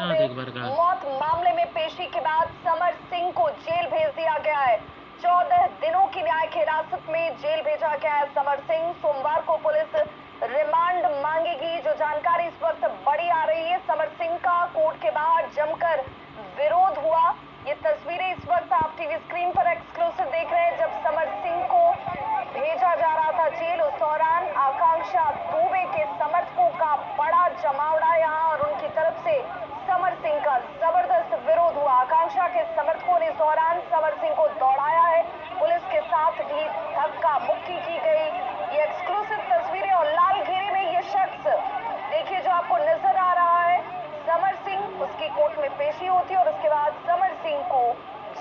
एक बार का। मौत मामले में पेशी के बाद समर सिंह को जेल भेज दिया गया है। 14 दिनों की न्यायिक हिरासत में जेल भेजा गया है समर सिंह। सोमवार को पुलिस रिमांड मांगेगी। जो जानकारी इस वक्त बड़ी आ रही है, समर सिंह का कोर्ट के बाहर जमकर विरोध हुआ। ये तस्वीरें इस वक्त आप टीवी स्क्रीन पर एक्सक्लूसिव देख रहे हैं। जब समर सिंह को भेजा जा रहा था जेल, उस दौरान आकांक्षा दुबे के समर्थकों का बड़ा जमावड़ा यहाँ और उनकी तरफ से समर सिंह का जबरदस्त विरोध हुआ। आकांक्षा के समर्थकों ने इस दौरान समर सिंह को दौड़ाया है। पुलिस के साथ भी धक्का मुक्की की गई। ये एक्सक्लूसिव तस्वीरें और लाल घेरे में ये शख्स देखिए जो आपको नजर आ रहा है, समर सिंह, उसकी कोर्ट में पेशी होती है और उसके बाद समर सिंह को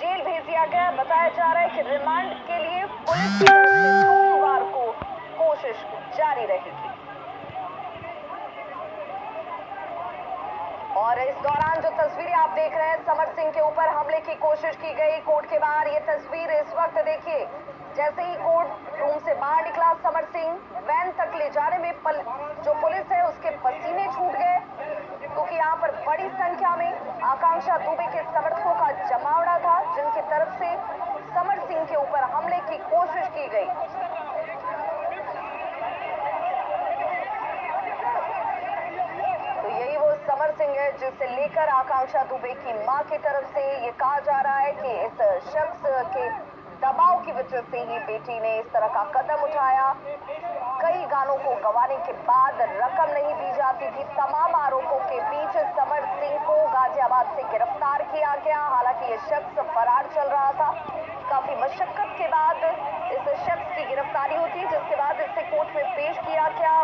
जेल भेज दिया गया। बताया जा रहा है कि रिमांड के लिए पुलिस की तरफ से सोमवार को कोशिश जारी रहेगी। और इस दौरान जो तस्वीरें आप देख रहे हैं, समर सिंह के ऊपर हमले की कोशिश की गई कोर्ट के बाहर। ये तस्वीर इस वक्त देखिए, जैसे ही कोर्ट रूम से बाहर निकला समर सिंह, वैन तक ले जाने में जो पुलिस है उसके पसीने छूट गए, क्योंकि यहाँ पर बड़ी संख्या में आकांक्षा दुबे के समर्थकों का जमावड़ा था, जिनकी तरफ से समर सिंह के ऊपर हमले की कोशिश की गई। समर सिंह है जिसे लेकर आकांक्षा दुबे की मां की तरफ से ये कहा जा रहा है कि इस शख्स के दबाव की वजह से ही बेटी ने इस तरह का कदम उठाया। कई गानों को गवाने के बाद रकम नहीं दी जाती थी। तमाम आरोपों के बीच समर सिंह को गाजियाबाद से गिरफ्तार किया गया। हालांकि ये शख्स फरार चल रहा था। काफी मशक्कत के बाद इस शख्स की गिरफ्तारी होती है, जिसके बाद इसे कोर्ट में पेश किया गया।